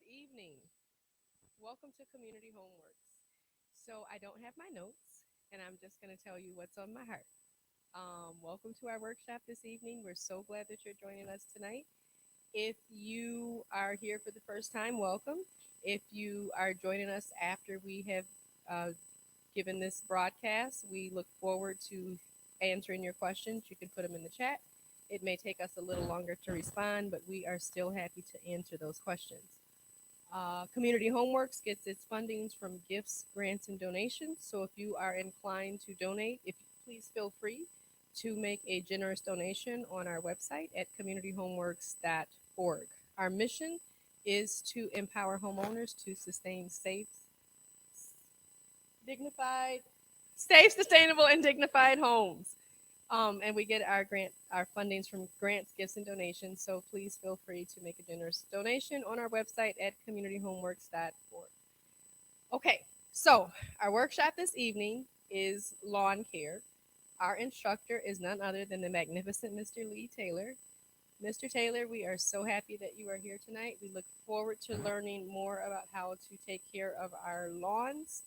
Good evening. Welcome to Community Homeworks. So, I don't have my notes, and I'm just going to tell you what's on my heart. Welcome to our workshop this evening. We're so glad that you're joining us tonight. If you are here for the first time, welcome. If you are joining us after we have uh, given this broadcast, we look forward to answering your questions. You can put them in the chat. It may take us a little longer to respond, but we are still happy to answer those questions. Community Homeworks gets its fundings from gifts, grants, and donations. So if you are inclined to donate, if please feel free to make a generous donation on our website at communityhomeworks.org. Our mission is to empower homeowners to sustain dignified, safe, sustainable, and dignified homes. And we get our fundings from grants, gifts, and donations. So please feel free to make a generous donation on our website at communityhomeworks.org. Okay, so our workshop this evening is lawn care. Our instructor is none other than the magnificent Mr. Lee Taylor. Mr. Taylor, we are so happy that you are here tonight. We look forward to learning more about how to take care of our lawns.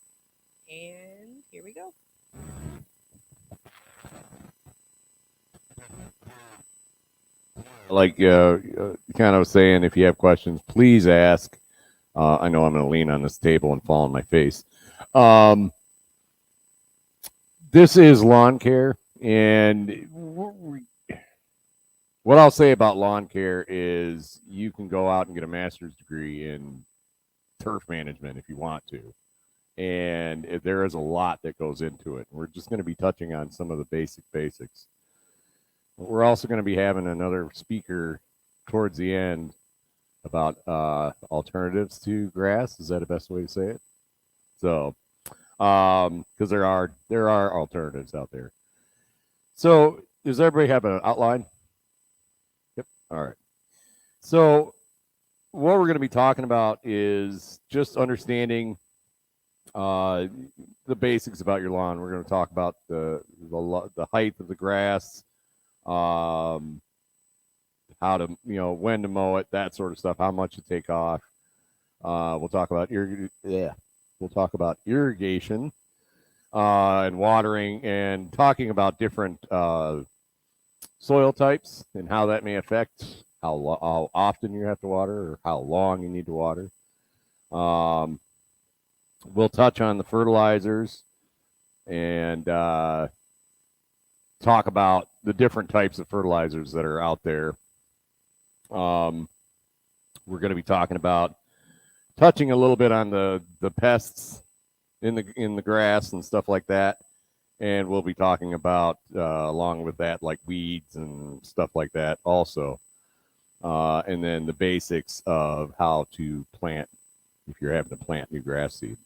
And here we go. Like kind of saying, if you have questions, please ask. I know I'm going to lean on this table and fall on my face. This is lawn care, and what I'll say about lawn care is you can go out and get a master's degree in turf management if you want to. And there is a lot that goes into it. We're just going to be touching on some of the basics. We're also going to be having another speaker towards the end about alternatives to grass. Is that the best way to say it? So, because there are alternatives out there. So, does everybody have an outline? Yep. All right. So, what we're going to be talking about is just understanding the basics about your lawn. We're going to talk about the height of the grass, how to when to mow it, that sort of stuff, how much to take off. We'll talk about irrigation and watering, and talking about different soil types and how that may affect how often you have to water or how long you need to water. We'll touch on the fertilizers and talk about the different types of fertilizers that are out there. We're going to be touching a little bit on the pests in the grass and stuff like that, and we'll be talking about along with that, like weeds and stuff like that also, and then the basics of how to plant if you're having to plant new grass seed.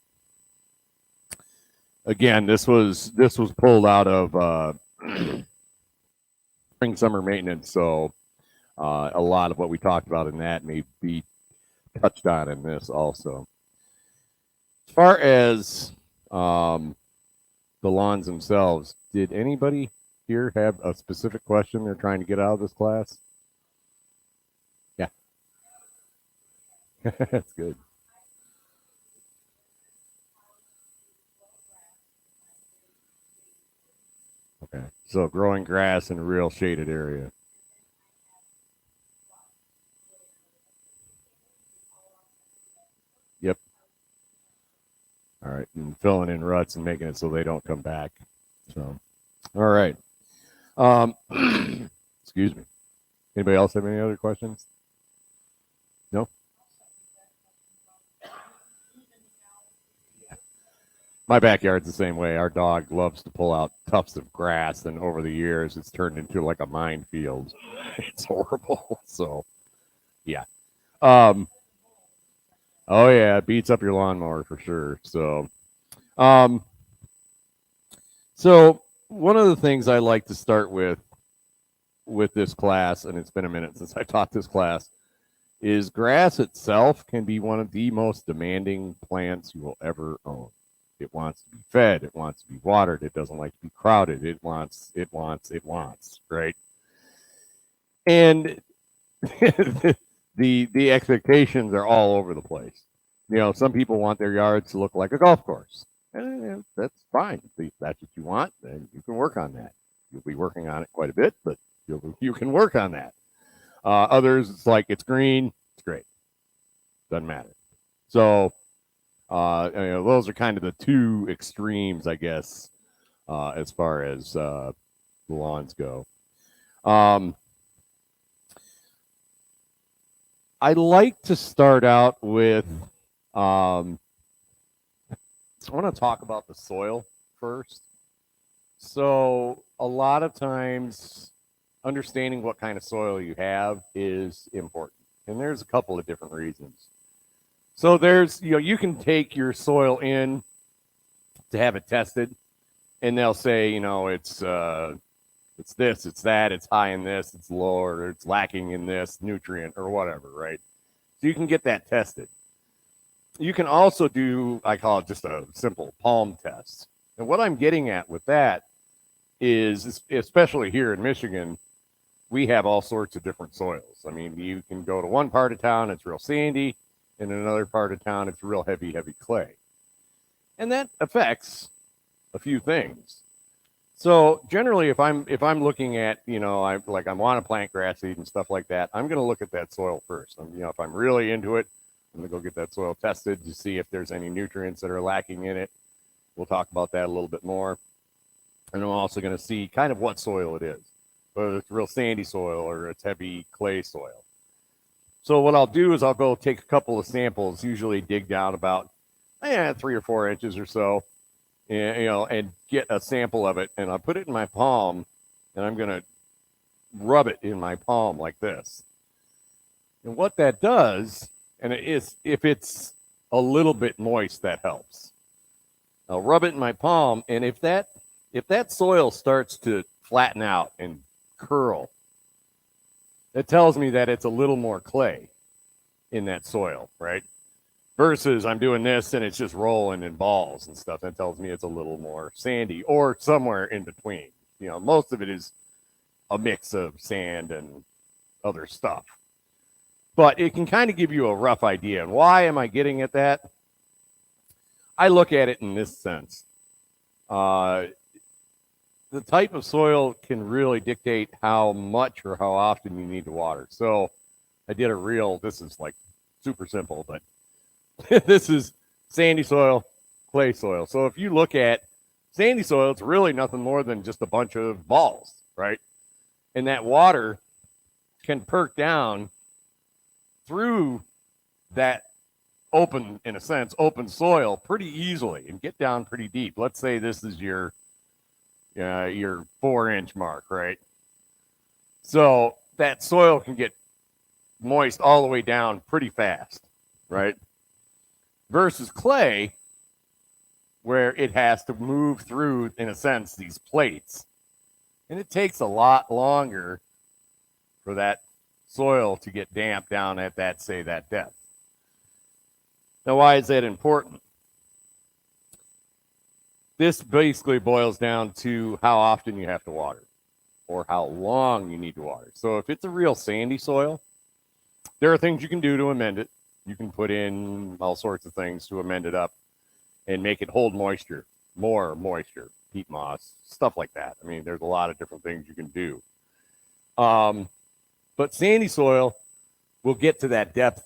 Again, this was pulled out of spring summer maintenance, so a lot of what we talked about in that may be touched on in this also. As far as the lawns themselves, did anybody here have a specific question they're trying to get out of this class? Yeah. That's good. Okay, so growing grass in a real shaded area. Yep. All right, and filling in ruts and making it so they don't come back. So, all right. Excuse me. Anybody else have any other questions? No? My backyard's the same way. Our dog loves to pull out tufts of grass, and over the years, it's turned into like a minefield. It's horrible. So, yeah. Oh yeah, it beats up your lawnmower for sure. So, so one of the things I like to start with this class, and it's been a minute since I taught this class, is grass itself can be one of the most demanding plants you will ever own. It wants to be fed. It wants to be watered. It doesn't like to be crowded. It wants, right? And the expectations are all over the place. You know, some people want their yards to look like a golf course, and that's fine. If that's what you want, then you can work on that. You'll be working on it quite a bit, but you can work on that. Others, it's like it's green, it's great, doesn't matter. So, those are kind of the two extremes, I guess, as far as the lawns go. Um, I like to start out with. I want to talk about the soil first. So, a lot of times, understanding what kind of soil you have is important, and there's a couple of different reasons. So, you can take your soil in to have it tested, and they'll say, it's this, it's that, it's high in this, it's low, or it's lacking in this nutrient or whatever, right? So you can get that tested. You can also do, I call it just a simple palm test. And what I'm getting at with that is, especially here in Michigan, we have all sorts of different soils. I mean, you can go to one part of town, it's real sandy, and in another part of town, it's real heavy, heavy clay. And that affects a few things. So generally, if I'm looking at, I want to plant grass seed and stuff like that, I'm going to look at that soil first. If I'm really into it, I'm going to go get that soil tested to see if there's any nutrients that are lacking in it. We'll talk about that a little bit more. And I'm also going to see kind of what soil it is, whether it's real sandy soil or it's heavy clay soil. So what I'll do is I'll go take a couple of samples, usually dig down about 3 or 4 inches or so, and get a sample of it, and I'll put it in my palm, and I'm going to rub it in my palm like this. And what that does, and it is, if it's a little bit moist, that helps. I'll rub it in my palm, and if that soil starts to flatten out and curl, that tells me that it's a little more clay in that soil, right? Versus I'm doing this and it's just rolling in balls and stuff. That tells me it's a little more sandy or somewhere in between. Most of it is a mix of sand and other stuff. But it can kind of give you a rough idea. And why am I getting at that? I look at it in this sense. The type of soil can really dictate how much or how often you need to water. So I did this is like super simple, but this is sandy soil, clay soil. So if you look at sandy soil, it's really nothing more than just a bunch of balls, right? And that water can perk down through that open soil pretty easily and get down pretty deep. Let's say this is your 4-inch mark, right? So that soil can get moist all the way down pretty fast, right? Versus clay, where it has to move through, in a sense, these plates. And it takes a lot longer for that soil to get damp down at that depth. Now, why is that important? This basically boils down to how often you have to water or how long you need to water. So if it's a real sandy soil, there are things you can do to amend it. You can put in all sorts of things to amend it up and make it hold moisture, more moisture, peat moss, stuff like that. I mean, there's a lot of different things you can do. But sandy soil will get to that depth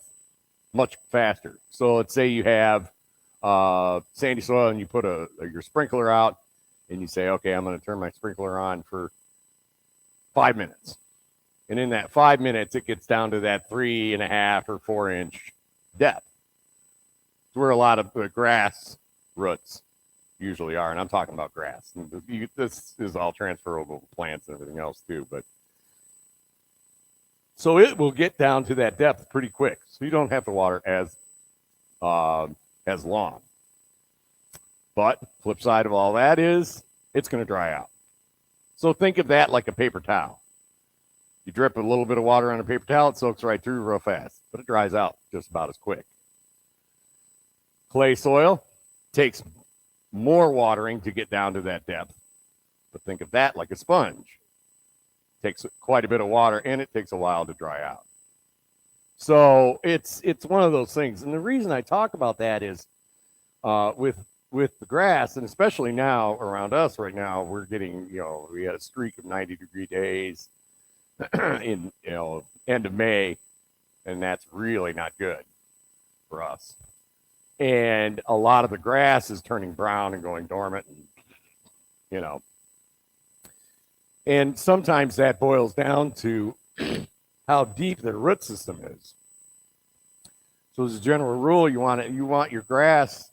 much faster. So let's say you have sandy soil and you put your sprinkler out and you say, okay, I'm going to turn my sprinkler on for 5 minutes. And in that 5 minutes, it gets down to that 3.5 or 4-inch depth. It's where a lot of the grass roots usually are. And I'm talking about grass. And this is all transferable to plants and everything else too. But so it will get down to that depth pretty quick. So you don't have to water as long. But flip side of all that is it's going to dry out. So think of that like a paper towel. You drip a little bit of water on a paper towel, it soaks right through real fast, but it dries out just about as quick. Clay soil takes more watering to get down to that depth, but think of that like a sponge. It takes quite a bit of water, and it takes a while to dry out. So it's one of those things. And the reason I talk about that is with the grass, and especially now around us right now, we're getting, we had a streak of 90-degree days in, end of May, and that's really not good for us. And a lot of the grass is turning brown and going dormant, and, you know, and sometimes that boils down to how deep the root system is. So as a general rule, you want your grass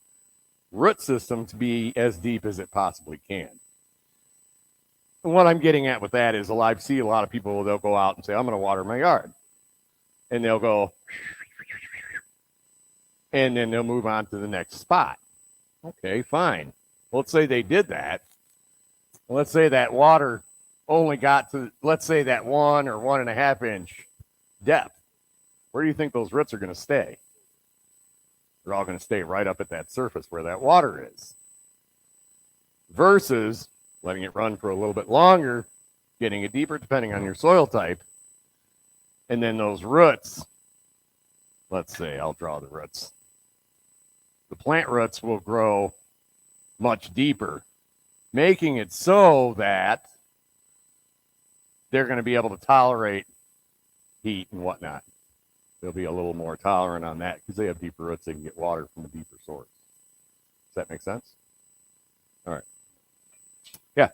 root system to be as deep as it possibly can. And what I'm getting at with that is, I see a lot of people, they'll go out and say, I'm going to water my yard. And they'll go, and then they'll move on to the next spot. Okay, fine. Well, let's say they did that. Let's say that water only got to, let's say that 1 or 1.5 inch depth. Where do you think those roots are going to stay? They're all going to stay right up at that surface where that water is. Versus letting it run for a little bit longer, getting it deeper depending on your soil type, and then those roots, let's say, I'll draw the roots. The plant roots will grow much deeper, making it so that they're going to be able to tolerate heat and whatnot. They'll be a little more tolerant on that because they have deeper roots. They can get water from a deeper source. Does that make sense? All right. Yeah.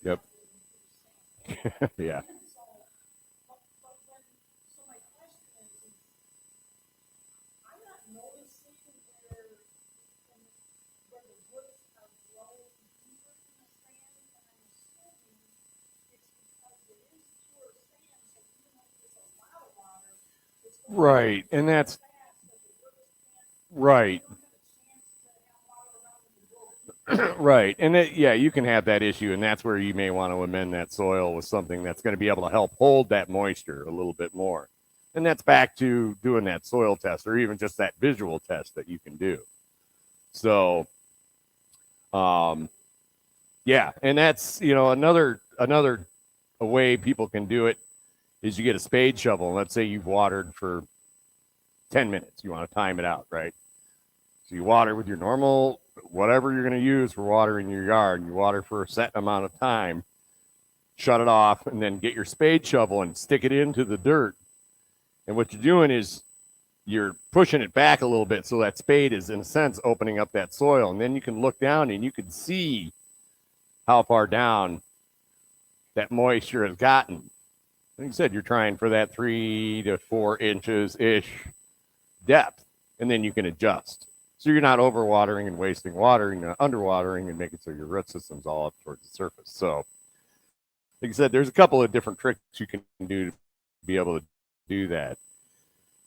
Yep. Yeah. Right. And that's right. Right. And yeah, you can have that issue, and that's where you may want to amend that soil with something that's going to be able to help hold that moisture a little bit more. And that's back to doing that soil test, or even just that visual test that you can do. So, yeah, and that's, another a way people can do it is you get a spade shovel, and let's say you've watered for 10 minutes. You want to time it out, right? So you water with your normal, whatever you're going to use for watering your yard. You water for a set amount of time, shut it off, and then get your spade shovel and stick it into the dirt. And what you're doing is you're pushing it back a little bit so that spade is, in a sense, opening up that soil. And then you can look down and you can see how far down that moisture has gotten. Like I said, you're trying for that 3 to 4 inches-ish depth, and then you can adjust. So you're not overwatering and wasting water, you're not underwatering and making so your root system's all up towards the surface. So, like I said, there's a couple of different tricks you can do to be able to do that.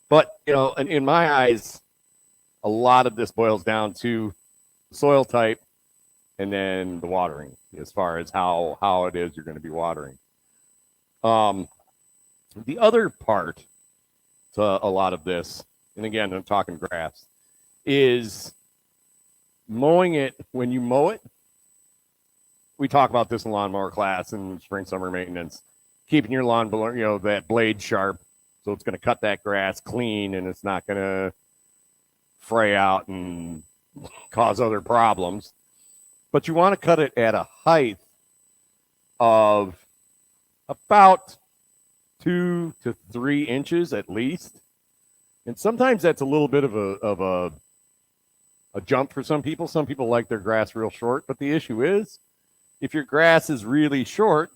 But, in my eyes, a lot of this boils down to the soil type and then the watering, as far as how it is you're going to be watering. The other part to a lot of this, and again, I'm talking grass, is mowing it. When you mow it, we talk about this in lawnmower class and spring summer maintenance, keeping your lawn below, that blade sharp, so it's going to cut that grass clean and it's not going to fray out and cause other problems. But you want to cut it at a height of about 2 to 3 inches at least. And sometimes that's a little bit of a jump for some people. Some people like their grass real short, but the issue is, if your grass is really short,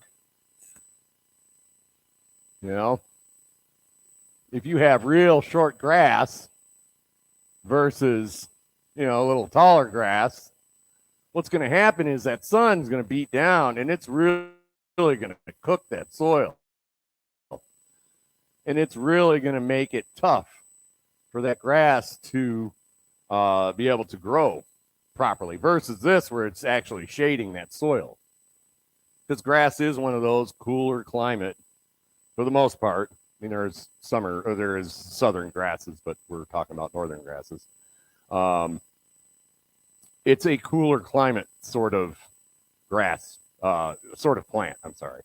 if you have real short grass versus, a little taller grass, what's going to happen is that sun's going to beat down, and it's really going to cook that soil. And it's really going to make it tough for that grass to be able to grow properly, versus this where it's actually shading that soil. Because grass is one of those cooler climate for the most part. I mean, there is southern grasses, but we're talking about northern grasses. It's a cooler climate sort of grass, sort of plant. I'm sorry.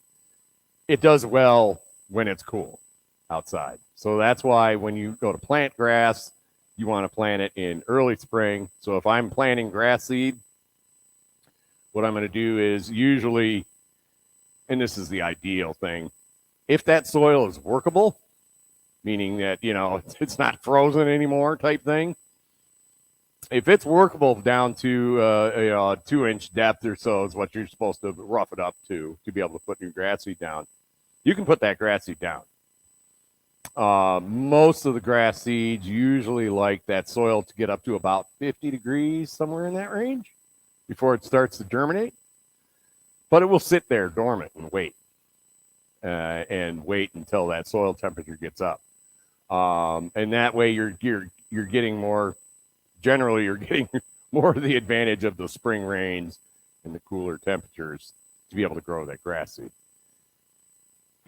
it does well when it's cool outside. So that's why when you go to plant grass, you want to plant it in early spring. So if I'm planting grass seed, what I'm going to do is usually, and this is the ideal thing, if that soil is workable, meaning that, it's not frozen anymore type thing, if it's workable down to a 2-inch depth or so is what you're supposed to rough it up to be able to put new grass seed down, you can put that grass seed down. Most of the grass seeds usually like that soil to get up to about 50 degrees, somewhere in that range, before it starts to germinate. But it will sit there dormant and wait until that soil temperature gets up. And that way you're getting more. Generally, you're getting more of the advantage of the spring rains and the cooler temperatures to be able to grow that grass seed.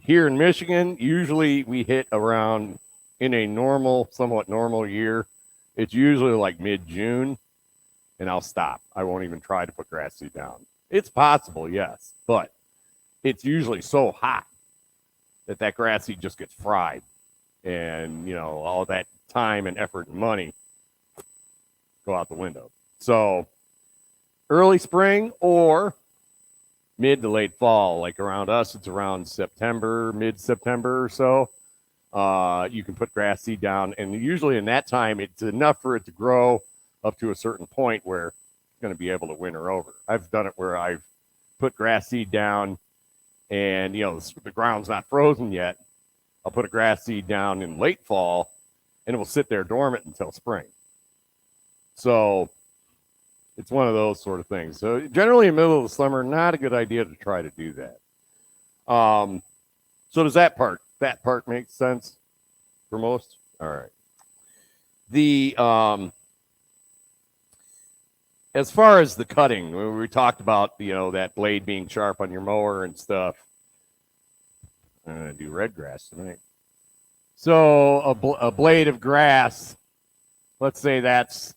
Here in Michigan, usually we hit around, in a somewhat normal year, it's usually like mid-June, and I'll stop. I won't even try to put grass seed down. It's possible, yes, but it's usually so hot that grass seed just gets fried, and all that time and effort and money go out the window. So early spring or mid to late fall, like around us, it's around September, mid-September or so. You can put grass seed down, and usually in that time, it's enough for it to grow up to a certain point where it's going to be able to winter over. I've done it where I've put grass seed down, and the ground's not frozen yet. I'll put a grass seed down in late fall, and it will sit there dormant until spring. So it's one of those sort of things. So generally in the middle of the summer, not a good idea to try to do that. So does that part make sense for most? All right. The as far as the cutting, when we talked about that blade being sharp on your mower and stuff. I'm gonna do red grass tonight. So a blade of grass, let's say that's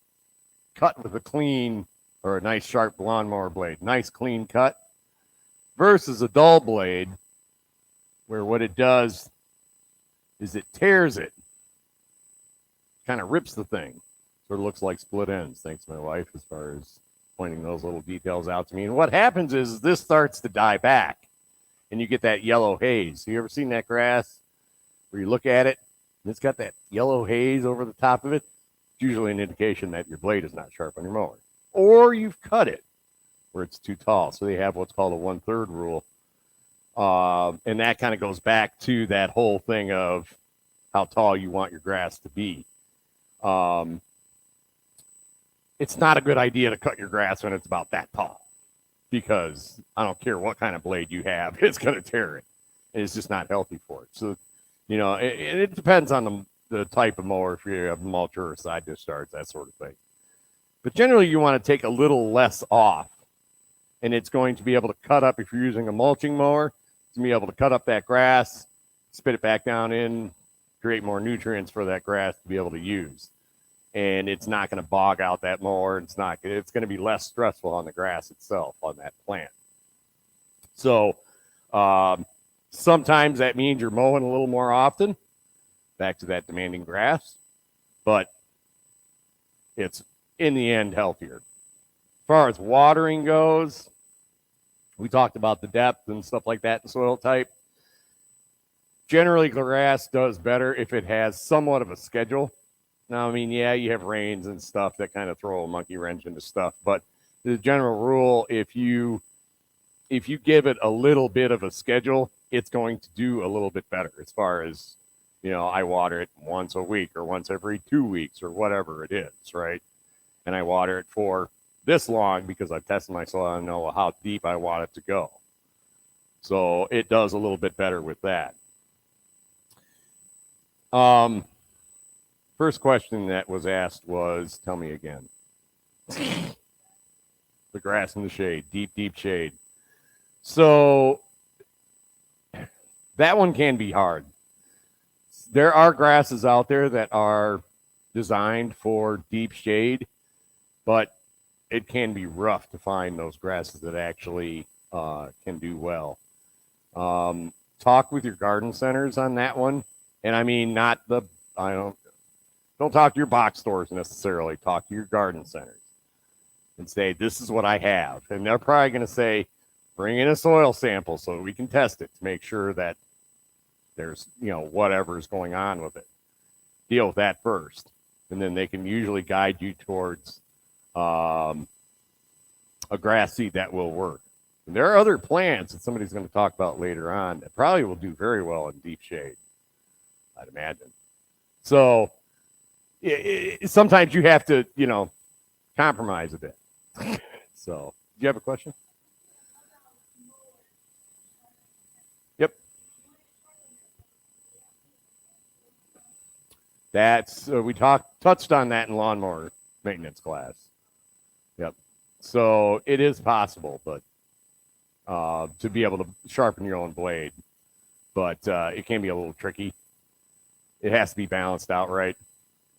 cut with a clean or a nice sharp lawnmower blade, nice clean cut, versus a dull blade, where what it does is it tears it, kind of rips the thing. Sort of looks like split ends. Thanks, my wife, as far as pointing those little details out to me. And what happens is this starts to die back, and you get that yellow haze. You ever seen that grass where you look at it and it's got that yellow haze over the top of it? It's usually an indication that your blade is not sharp on your mower, or you've cut it where it's too tall. So they have what's called a 1/3 rule. And that kind of goes back to that whole thing of how tall you want your grass to be. It's not a good idea to cut your grass when it's about that tall, because I don't care what kind of blade you have, it's going to tear it. And it's just not healthy for it. So, it depends on the type of mower, if you have mulcher or side discharge, that sort of thing. But generally, you want to take a little less off, and it's going to be able to cut up, if you're using a mulching mower, it's going to be able to cut up that grass, spit it back down in, create more nutrients for that grass to be able to use. And it's not going to bog out that mower. It's going to be less stressful on the grass itself, on that plant. So sometimes that means you're mowing a little more often, back to that demanding grass, but it's in the end healthier. As far as watering goes, we talked about the depth and stuff like that in soil type. Generally, grass does better if it has somewhat of a schedule. Now, I mean, yeah, you have rains and stuff that kind of throw a monkey wrench into stuff, but the general rule, if you give it a little bit of a schedule, it's going to do a little bit better as far as, I water it once a week or once every 2 weeks or whatever it is, right? And I water it for this long because I've tested my soil and know how deep I want it to go. So it does a little bit better with that. First question that was asked was, tell me again. The grass in the shade, deep, deep shade. So that one can be hard. There are grasses out there that are designed for deep shade, but it can be rough to find those grasses that actually can do well. talk with your garden centers on that one. And I mean, not the, I don't talk to your box stores necessarily. Talk to your garden centers and say, this is what I have. And they're probably going to say, bring in a soil sample so we can test it to make sure that there's, whatever's going on with it. Deal with that first. And then they can usually guide you towards a grass seed that will work. And there are other plants that somebody's going to talk about later on that probably will do very well in deep shade, I'd imagine. So sometimes you have to, compromise a bit. So, do you have a question? Yep. That's we touched on that in lawnmower maintenance class. Yep. So it is possible, but to be able to sharpen your own blade, but it can be a little tricky. It has to be balanced out right.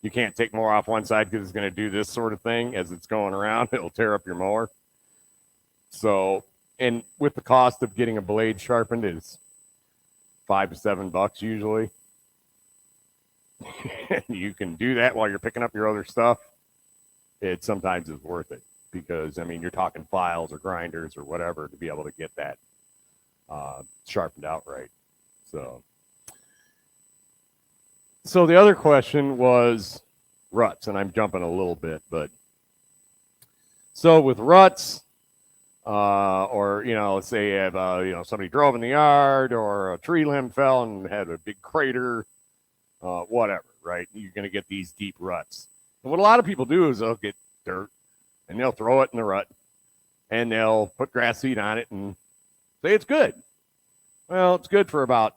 You can't take more off one side because it's going to do this sort of thing as it's going around. It'll tear up your mower. So, and with the cost of getting a blade sharpened is $5 to $7 usually. You can do that while you're picking up your other stuff. It sometimes is worth it because, I mean, you're talking files or grinders or whatever to be able to get that sharpened out right. So the other question was ruts, and I'm jumping a little bit, but so with ruts, or let's say you have somebody drove in the yard, or a tree limb fell and had a big crater, whatever, right? You're going to get these deep ruts. And what a lot of people do is they'll get dirt and they'll throw it in the rut, and they'll put grass seed on it and say it's good. Well, it's good for about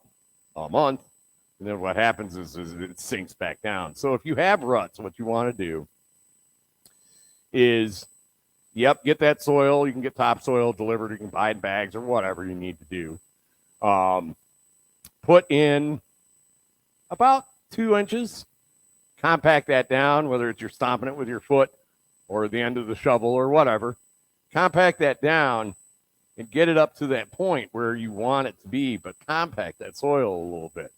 a month. And then what happens is it sinks back down. So if you have ruts, what you want to do is, get that soil. You can get topsoil delivered. You can buy it in bags or whatever you need to do. Put in about 2 inches. Compact that down, whether it's you're stomping it with your foot or the end of the shovel or whatever. Compact that down and get it up to that point where you want it to be, but compact that soil a little bit.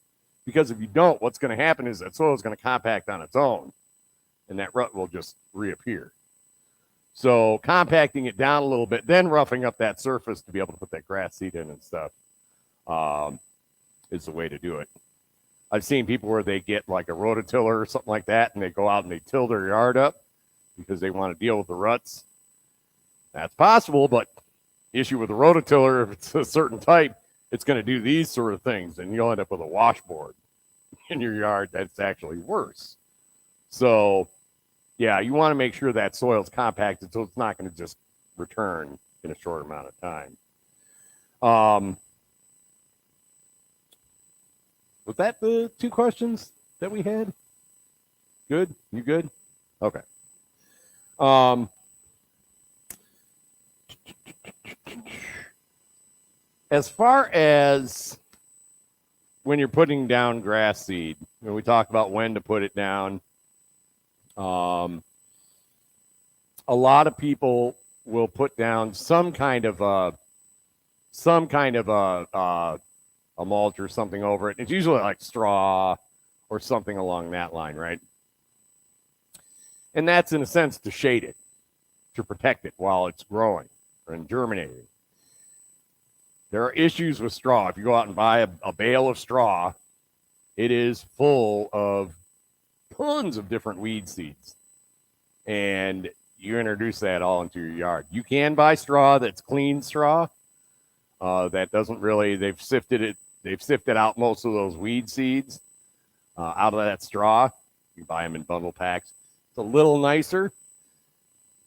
Because if you don't, what's going to happen is that soil is going to compact on its own, and that rut will just reappear. So compacting it down a little bit, then roughing up that surface to be able to put that grass seed in and stuff is the way to do it. I've seen people where they get like a rototiller or something like that, and they go out and they till their yard up because they want to deal with the ruts. That's possible, but issue with the rototiller, if it's a certain type, it's going to do these sort of things, and you'll end up with a washboard in your yard that's actually worse. So, yeah, you want to make sure that soil's compacted so it's not going to just return in a short amount of time. Was that the 2 questions that we had? Good? You good? Okay. As far as when you're putting down grass seed, we talk about when to put it down. A lot of people will put down some kind of a mulch or something over it. It's usually like straw or something along that line, right? And that's in a sense to shade it, to protect it while it's growing and germinating. There are issues with straw. If you go out and buy a bale of straw, it is full of tons of different weed seeds. And you introduce that all into your yard. You can buy straw that's clean straw. That doesn't really, they've sifted out most of those weed seeds out of that straw. You can buy them in bundle packs. It's a little nicer.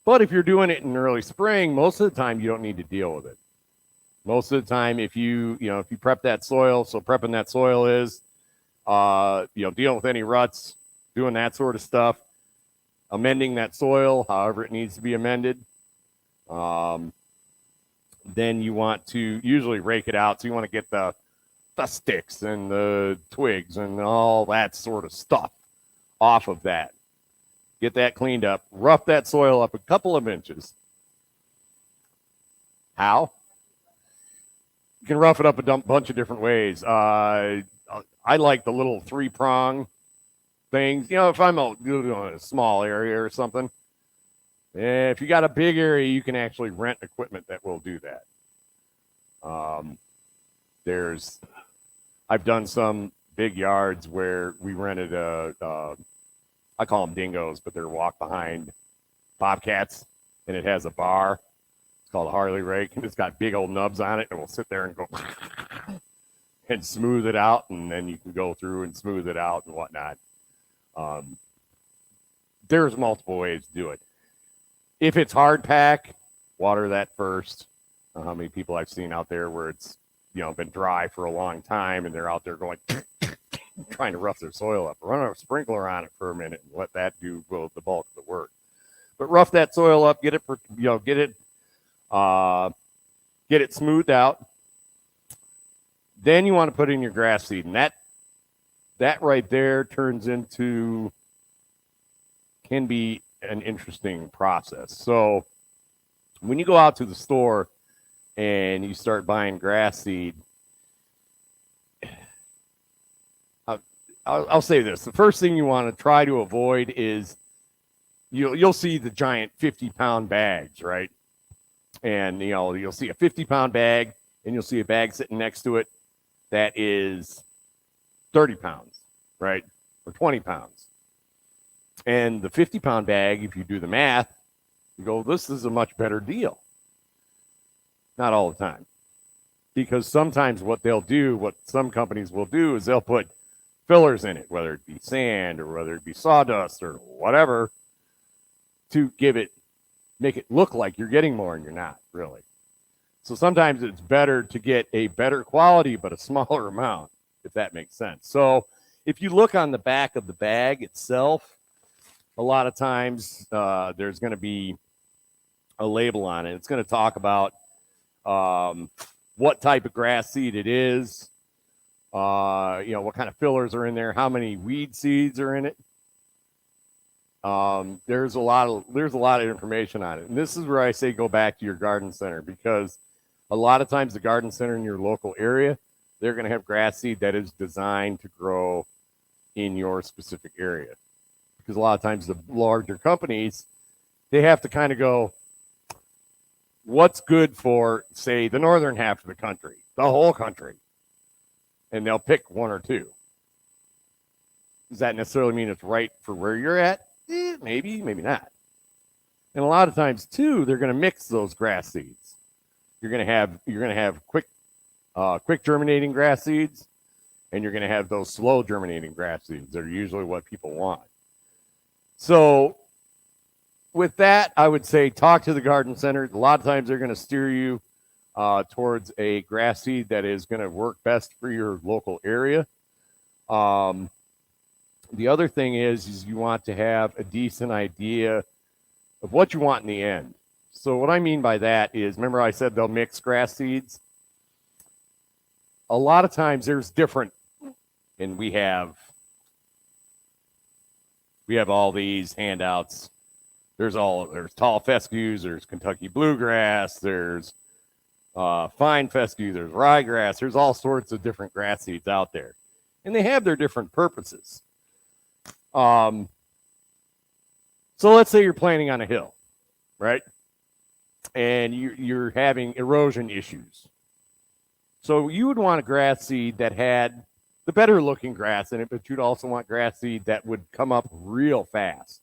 But if you're doing it in early spring, most of the time you don't need to deal with it. Most of the time, if you prep that soil, so prepping that soil is, dealing with any ruts, doing that sort of stuff, amending that soil, however it needs to be amended. Then you want to usually rake it out. So you want to get the sticks and the twigs and all that sort of stuff off of that. Get that cleaned up. Rough that soil up a couple of inches. How? You can rough it up a bunch of different ways. I like the little 3-prong things. If I'm in a small area or something, if you got a big area, you can actually rent equipment that will do that. There's, I've done some big yards where we rented I call them dingoes, but they're walk behind bobcats, and it has a bar. It's called a Harley rake, and it's got big old nubs on it, and we'll sit there and go and smooth it out, and then you can go through and smooth it out and whatnot. There's multiple ways to do it. If it's hard pack, water that first. How many people I've seen out there where it's been dry for a long time, and they're out there going trying to rough their soil up. Run a sprinkler on it for a minute and let that do the bulk of the work. But rough that soil up, get it smoothed out. Then you want to put in your grass seed, and that right there can be an interesting process. So when you go out to the store and you start buying grass seed, I'll say this: the first thing you want to try to avoid is you'll see the giant 50-pound bags, right? And you'll see a 50-pound bag, and you'll see a bag sitting next to it that is 30 pounds, right? Or 20 pounds. And the 50-pound bag, if you do the math, you go, this is a much better deal. Not all the time. Because sometimes what some companies will do is they'll put fillers in it, whether it be sand or whether it be sawdust or whatever, to make it look like you're getting more, and you're not really. So sometimes it's better to get a better quality but a smaller amount, if that makes sense. So if you look on the back of the bag itself, a lot of times there's going to be a label on it. It's going to talk about what type of grass seed it is, what kind of fillers are in there, how many weed seeds are in it. There's a lot of information on it. And this is where I say go back to your garden center, because a lot of times the garden center in your local area, they're going to have grass seed that is designed to grow in your specific area. Because a lot of times the larger companies, they have to kind of go, what's good for, say, the northern half of the country, the whole country? And they'll pick one or two. Does that necessarily mean it's right for where you're at? Maybe, maybe not. And a lot of times too, they're going to mix those grass seeds. You're going to have quick germinating grass seeds, and you're going to have those slow germinating grass seeds. They're usually what people want. So with that, I would say talk to the garden center. A lot of times they're going to steer you towards a grass seed that is going to work best for your local area. The other thing is you want to have a decent idea of what you want in the end. So what I mean by that is, remember I said they'll mix grass seeds? A lot of times there's different, and we have all these handouts. There's tall fescues, there's Kentucky bluegrass, there's fine fescue, there's ryegrass, there's all sorts of different grass seeds out there. And they have their different purposes. So let's say you're planting on a hill, right? And you're having erosion issues. So you would want a grass seed that had the better looking grass in it, but you'd also want grass seed that would come up real fast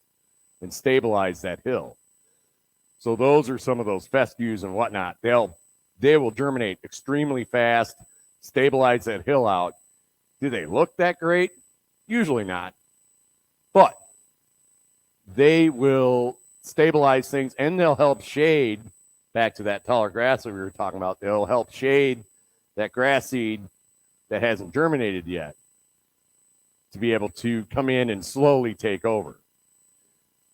and stabilize that hill. So those are some of those fescues and whatnot. They will germinate extremely fast, stabilize that hill out. Do they look that great? Usually not. But they will stabilize things, and they'll help shade, back to that taller grass that we were talking about, they'll help shade that grass seed that hasn't germinated yet to be able to come in and slowly take over.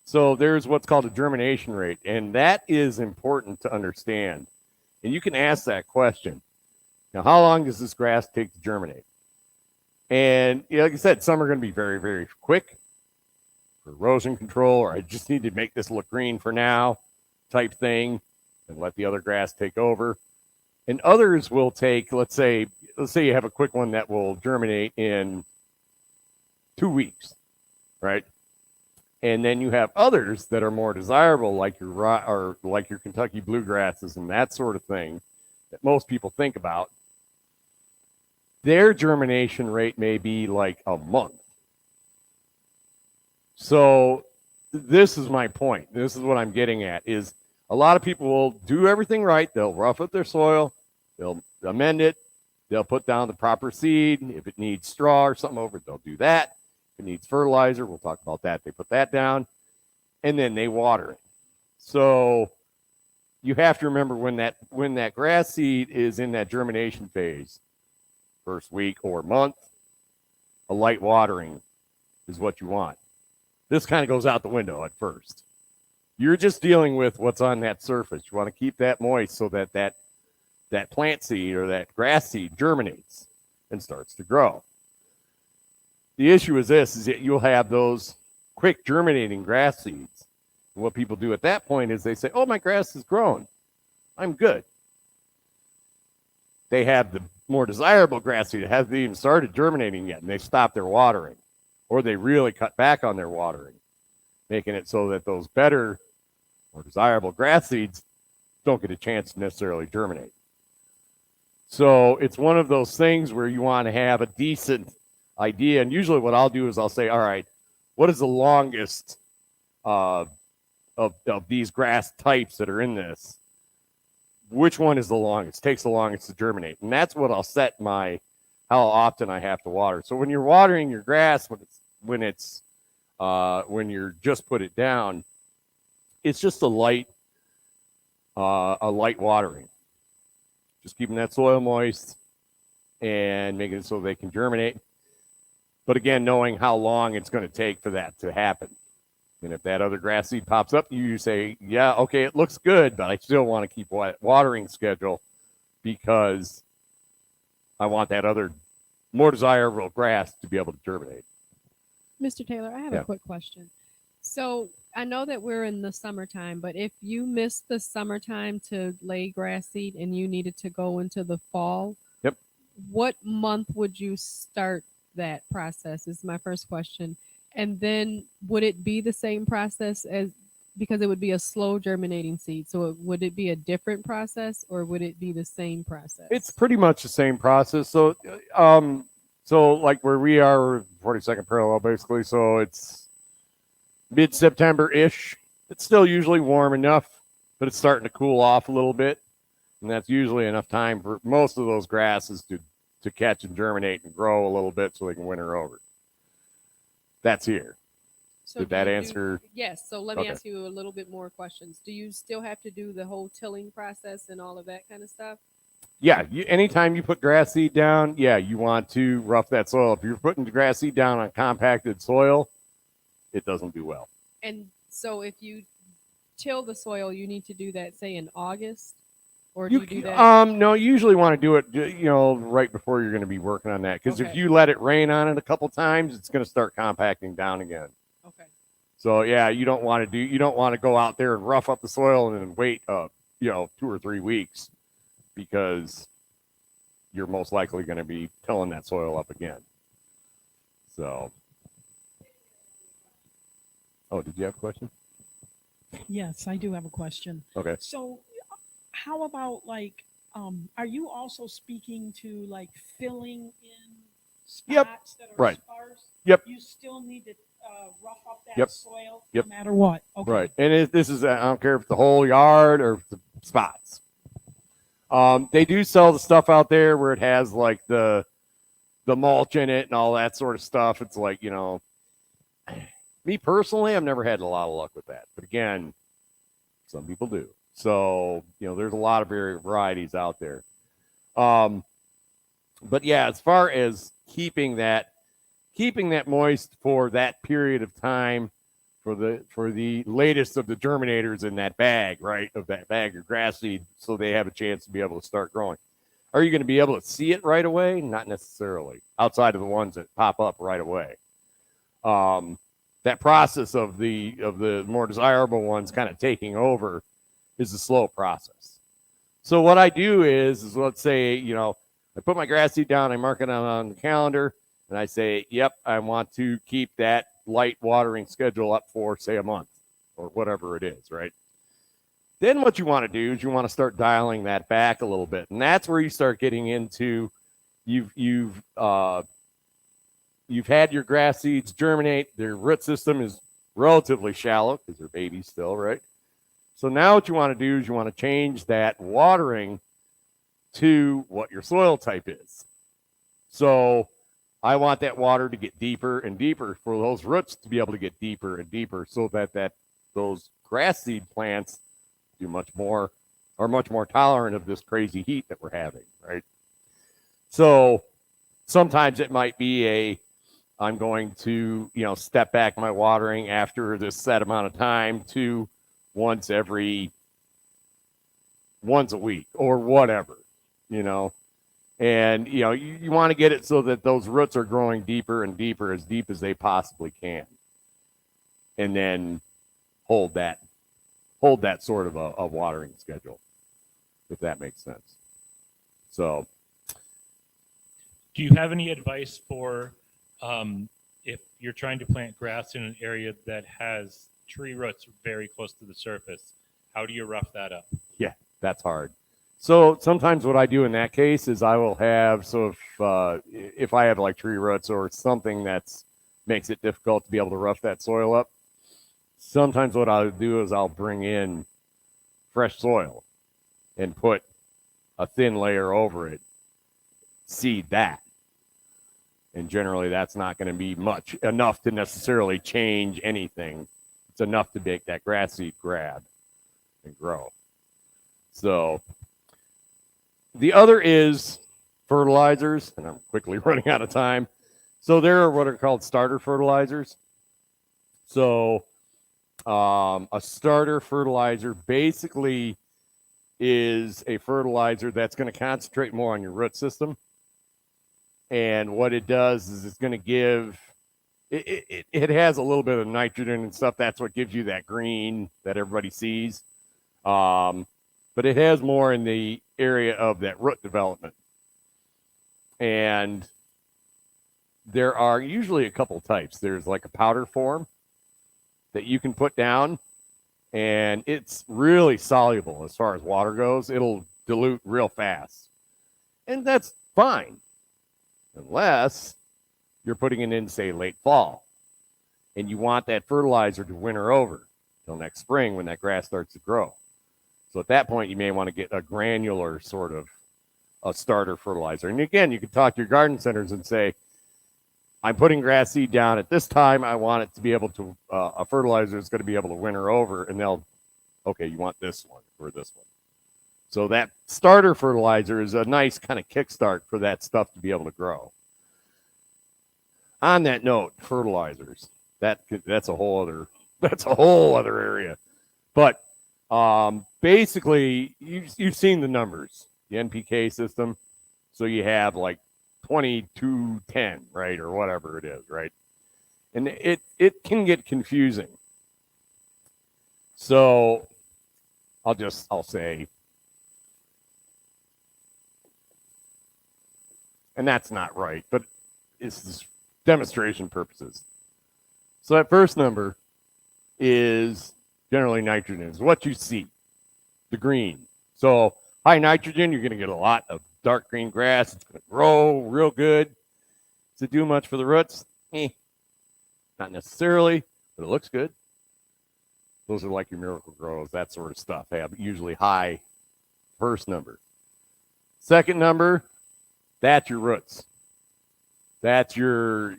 So there's what's called a germination rate, and that is important to understand. And you can ask that question. Now, how long does this grass take to germinate? And like I said, some are going to be very, very quick for erosion control, or I just need to make this look green for now type thing and let the other grass take over. And others will take, let's say you have a quick one that will germinate in 2 weeks, right? And then you have others that are more desirable, like your Kentucky bluegrasses and that sort of thing that most people think about. Their germination rate may be like a month. So this is my point. This is what I'm getting at is a lot of people will do everything right. They'll rough up their soil. They'll amend it. They'll put down the proper seed. If it needs straw or something over it, they'll do that. If it needs fertilizer, we'll talk about that. They put that down, and then they water it. So you have to remember when that grass seed is in that germination phase, first week or month, a light watering is what you want. This kind of goes out the window at first. You're just dealing with what's on that surface. You want to keep that moist so that plant seed or that grass seed germinates and starts to grow. The issue is this, is that you'll have those quick germinating grass seeds. And what people do at that point is they say, oh, my grass has grown. I'm good. They have the more desirable grass seed that hasn't even started germinating yet, and they stop their watering. Or they really cut back on their watering, making it so that those better or desirable grass seeds don't get a chance to necessarily germinate. So it's one of those things where you want to have a decent idea. And usually what I'll do is I'll say, all right, what is the longest of these grass types that are in this? Which one is the longest? Takes the longest to germinate. And that's what I'll set how often I have to water. So when you're watering your grass, when you're just put it down, it's just a light watering. Just keeping that soil moist and making it so they can germinate. But again, knowing how long it's going to take for that to happen. And if that other grass seed pops up, you say, yeah, okay, it looks good, but I still want to keep watering schedule because I want that other more desirable grass to be able to germinate. Mr. Taylor, I have a quick question. So I know that we're in the summertime, but if you missed the summertime to lay grass seed and you needed to go into the fall, yep, what month would you start that process is my first question. And then would it be the same process because it would be a slow germinating seed. So would it be a different process or would it be the same process? It's pretty much the same process. So, like where we are, 42nd parallel basically. So it's mid-September-ish. It's still usually warm enough, but it's starting to cool off a little bit. And that's usually enough time for most of those grasses to catch and germinate and grow a little bit so they can winter over. That's here. So did that answer? Yes. So let me ask you a little bit more questions. Do you still have to do the whole tilling process and all of that kind of stuff? Yeah. Anytime you put grass seed down, you want to rough that soil. If you're putting the grass seed down on compacted soil, it doesn't do well. And so if you till the soil, you need to do that, say, in August? Or do you do that? No, you usually want to do it, right before you're going to be working on that. Because if you let it rain on it a couple times, it's going to start compacting down again. Okay. So you don't want to go out there and rough up the soil and then wait, 2 or 3 weeks, because you're most likely going to be tilling that soil up again. So. Oh, did you have a question? Yes, I do have a question. Okay. So how about are you also speaking to filling in spots that are sparse? Yep. You still need to rough up that Yep. soil Yep. no matter what. Okay. Right. And this is, I don't care if it's the whole yard or the spots. They do sell the stuff out there where it has like the mulch in it and all that sort of stuff. It's like, me personally, I've never had a lot of luck with that. But again, some people do. So, there's a lot of varieties out there. But as far as keeping that moist for that period of time for the latest of the germinators in that bag, right, of that bag of grass seed, so they have a chance to be able to start growing. Are you going to be able to see it right away? Not necessarily, outside of the ones that pop up right away. That process of the more desirable ones kind of taking over is a slow process. So what I do is let's say, I put my grass seed down, I mark it on the calendar, and I say, yep, I want to keep that light watering schedule up for, say, a month or whatever it is, right? Then what you want to do is you want to start dialing that back a little bit, and that's where you start getting into you've had your grass seeds germinate. Their root system is relatively shallow because they're babies still, right? So now what you want to do is you want to change that watering to what your soil type is. So I want that water to get deeper and deeper for those roots to be able to get deeper and deeper so that those grass seed plants do much more tolerant of this crazy heat that we're having, right? So sometimes it might be I'm going to, step back my watering after this set amount of time to once a week or whatever, and you want to get it so that those roots are growing deeper and deeper, as deep as they possibly can, and then hold that sort of a watering schedule, if that makes sense. So do you have any advice for if you're trying to plant grass in an area that has tree roots very close to the surface? How do you rough that up? Yeah, that's hard. So sometimes what I do in that case is I will have, if I have like tree roots or something that's makes it difficult to be able to rough that soil up, sometimes what I'll do is I'll bring in fresh soil and put a thin layer over it, seed that. And generally that's not going to be enough to necessarily change anything. It's enough to make that grass seed grab and grow. So the other is fertilizers, and I'm quickly running out of time. So there are what are called starter fertilizers. So a starter fertilizer basically is a fertilizer that's going to concentrate more on your root system. And what it does is it's going to give, it has a little bit of nitrogen and stuff. That's what gives you that green that everybody sees. But it has more in the area of that root development. And there are usually a couple types. There's like a powder form that you can put down, and it's really soluble as far as water goes. It'll dilute real fast. And that's fine, unless you're putting it in, say, late fall, and you want that fertilizer to winter over till next spring when that grass starts to grow. So at that point, you may want to get a granular sort of a starter fertilizer. And again, you can talk to your garden centers and say, I'm putting grass seed down at this time. I want it to be able to, a fertilizer is going to be able to winter over, and they'll, okay, you want this one or this one. So that starter fertilizer is a nice kind of kickstart for that stuff to be able to grow. On that note, fertilizers, that's a whole other area. But basically, you've seen the numbers, the NPK system. So you have like 22-10, right, or whatever it is, right? And it can get confusing. So I'll say, and that's not right, but it's just demonstration purposes. So that first number is generally nitrogen, is what you see, the green. So high nitrogen, you're going to get a lot of dark green grass. It's going to grow real good. Does it do much for the roots? Not necessarily, but it looks good. Those are like your miracle grows, that sort of stuff. They have usually high first number. Second number, that's your roots. That's your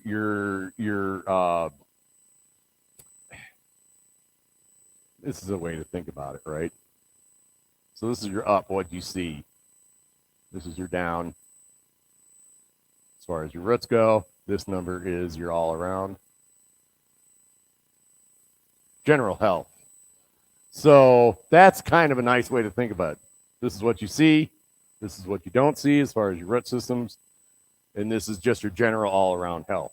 this is a way to think about it, right? So this is your up, what you see. This is your down. As far as your roots go, this number is your all around. General health. So that's kind of a nice way to think about it. This is what you see. This is what you don't see as far as your root systems. And this is just your general all around health.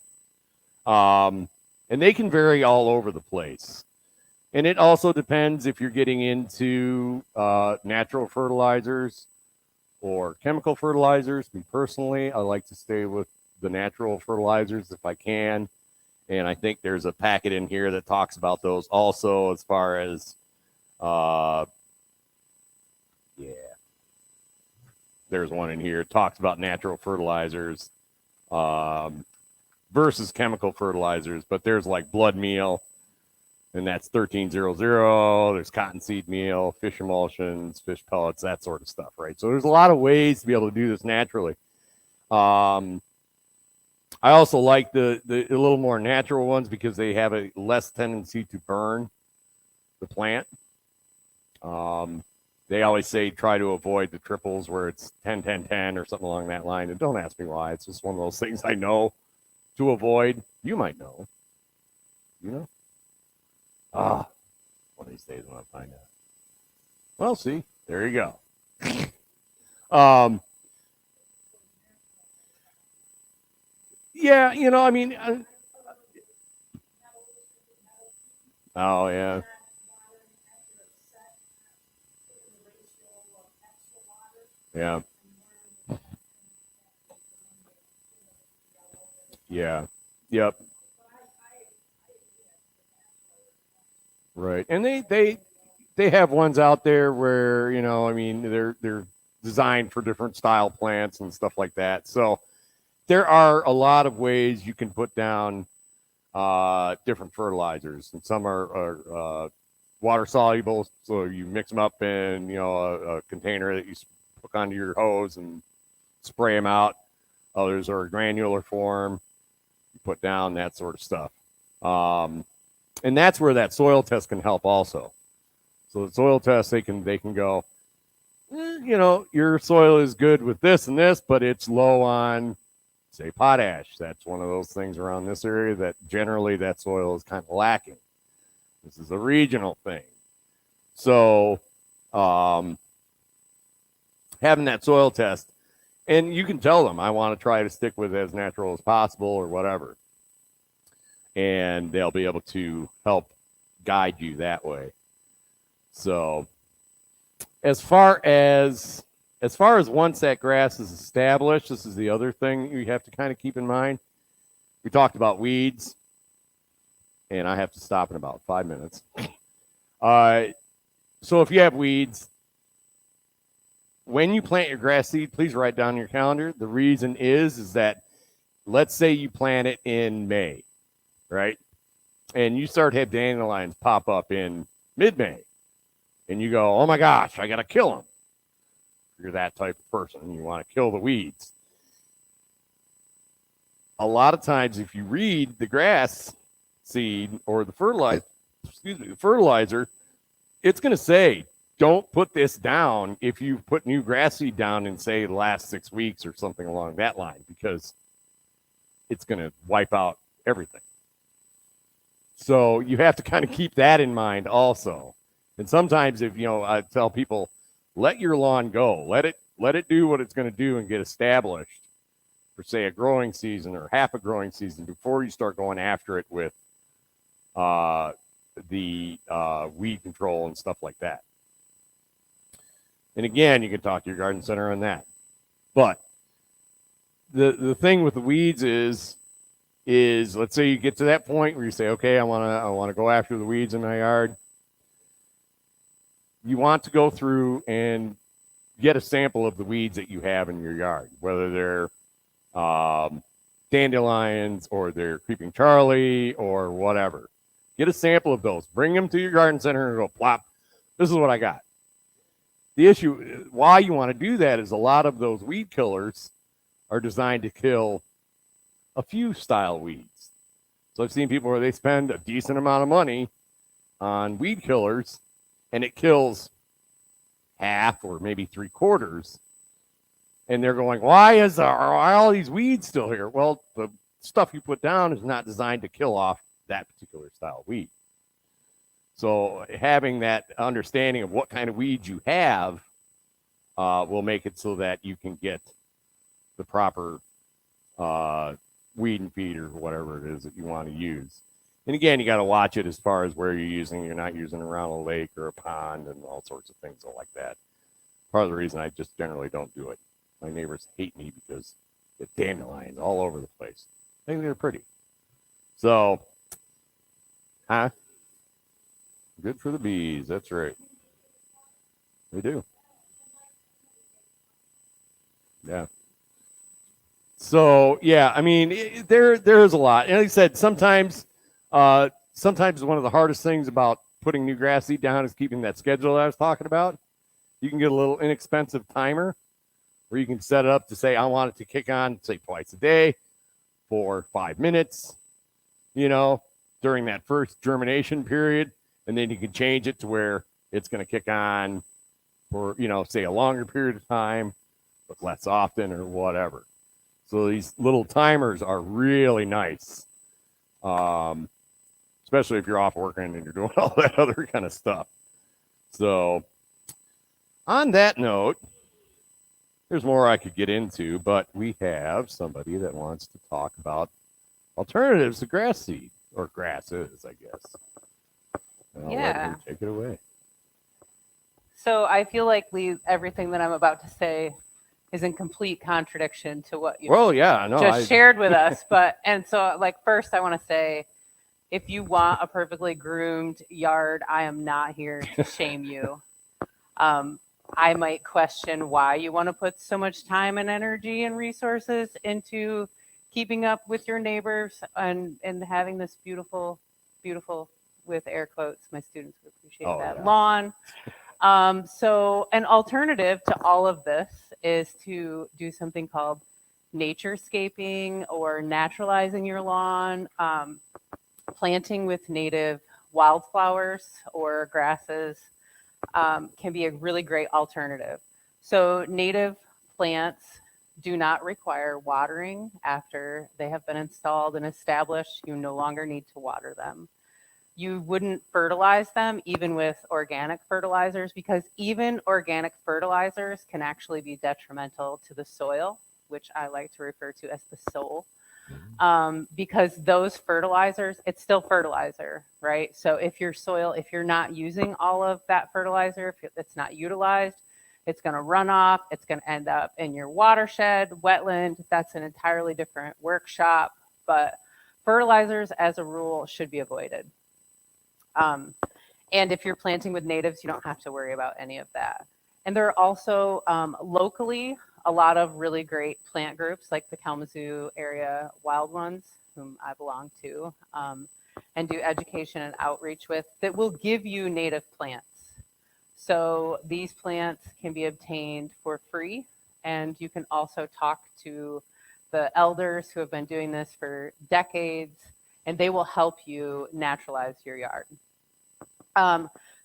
And they can vary all over the place. And it also depends if you're getting into natural fertilizers or chemical fertilizers. Me personally, I like to stay with the natural fertilizers if I can. And I think there's a packet in here that talks about those also, as far as, yeah, there's one in here. It talks about natural fertilizers versus chemical fertilizers. But there's like blood meal, and that's 1300. There's cottonseed meal, fish emulsions, fish pellets, that sort of stuff, right? So there's a lot of ways to be able to do this naturally. I also like the a little more natural ones because they have a less tendency to burn the plant. They always say try to avoid the triples where it's 10, 10, 10 or something along that line. And don't ask me why. It's just one of those things I know to avoid. You might know. You know? One of these days I'm going to find out. Well, see, there you go. Yeah, you know, I mean, oh, yeah. Yeah. Yeah. Yep. Right. And they have ones out there where, you know, I mean, they're designed for different style plants and stuff like that. So there are a lot of ways you can put down different fertilizers, and some are water soluble, so you mix them up in, you know, a container that you hook onto your hose and spray them out. Others are granular form, you put down that sort of stuff. And that's where that soil test can help also. So the soil test, they can go, you know, your soil is good with this and this, but it's low on, say, potash. That's one of those things around this area that generally that soil is kind of lacking. This is a regional thing. So having that soil test, and you can tell them, I want to try to stick with it as natural as possible or whatever. And they'll be able to help guide you that way. So as far as once that grass is established, this is the other thing you have to kind of keep in mind. We talked about weeds, and I have to stop in about 5 minutes. So if you have weeds, when you plant your grass seed, please write down your calendar. The reason is that, let's say you plant it in May, right? And you start to have dandelions pop up in mid-May. And you go, oh my gosh, I got to kill them. You're that type of person. You want to kill the weeds. A lot of times, if you read the grass seed or the fertilizer, it's going to say, don't put this down if you put new grass seed down in, say, the last 6 weeks or something along that line, because it's going to wipe out everything. So you have to kind of keep that in mind also. And sometimes, if, you know, I tell people, let your lawn go, let it do what it's going to do and get established for, say, a growing season or half a growing season before you start going after it with the weed control and stuff like that. And again, you can talk to your garden center on that. But the thing with the weeds is let's say you get to that point where you say, okay, I want to go after the weeds in my yard. You want to go through and get a sample of the weeds that you have in your yard, whether they're dandelions or they're creeping Charlie or whatever. Get a sample of those. Bring them to your garden center and go, plop, this is what I got. The issue, why you want to do that, is a lot of those weed killers are designed to kill a few style weeds. So I've seen people where they spend a decent amount of money on weed killers, and it kills half or maybe 3/4. And they're going, why are all these weeds still here? Well, the stuff you put down is not designed to kill off that particular style weed. So having that understanding of what kind of weeds you have will make it so that you can get the proper weed and feed or whatever it is that you want to use. And again, you got to watch it as far as where you're using. You're not using around a lake or a pond and all sorts of things like that. Part of the reason I just generally don't do it. My neighbors hate me because the dandelions all over the place. I think they're pretty. So, huh? Good for the bees. That's right. They do. Yeah. So yeah, I mean, there's a lot. And like I said, sometimes one of the hardest things about putting new grass seed down is keeping that schedule that I was talking about. You can get a little inexpensive timer where you can set it up to say, I want it to kick on, say, twice a day for 5 minutes, during that first germination period. And then you can change it to where it's going to kick on for, say a longer period of time, but less often or whatever. So these little timers are really nice, especially if you're off working and you're doing all that other kind of stuff. So on that note, there's more I could get into, but we have somebody that wants to talk about alternatives to grass seed, or grasses, I guess. And I'll let her take it away. So I feel like everything that I'm about to say is in complete contradiction to what you shared with us. First I want to say, if you want a perfectly groomed yard, I am not here to shame you. I might question why you want to put so much time and energy and resources into keeping up with your neighbors and having this beautiful, with air quotes, my students would appreciate lawn. So an alternative to all of this is to do something called naturescaping or naturalizing your lawn, planting with native wildflowers or grasses. Can be a really great alternative. So native plants do not require watering after they have been installed and established. You no longer need to water them. You wouldn't fertilize them even with organic fertilizers, because even organic fertilizers can actually be detrimental to the soil, which I like to refer to as the soul. Because those fertilizers, it's still fertilizer, right? So if you're not using all of that fertilizer, if it's not utilized, it's going to run off. It's going to end up in your watershed, wetland. That's an entirely different workshop. But fertilizers, as a rule, should be avoided. And if you're planting with natives, you don't have to worry about any of that. And there are also locally a lot of really great plant groups like the Kalamazoo area Wild Ones, whom I belong to, and do education and outreach with, that will give you native plants. So these plants can be obtained for free, and you can also talk to the elders who have been doing this for decades, and they will help you naturalize your yard.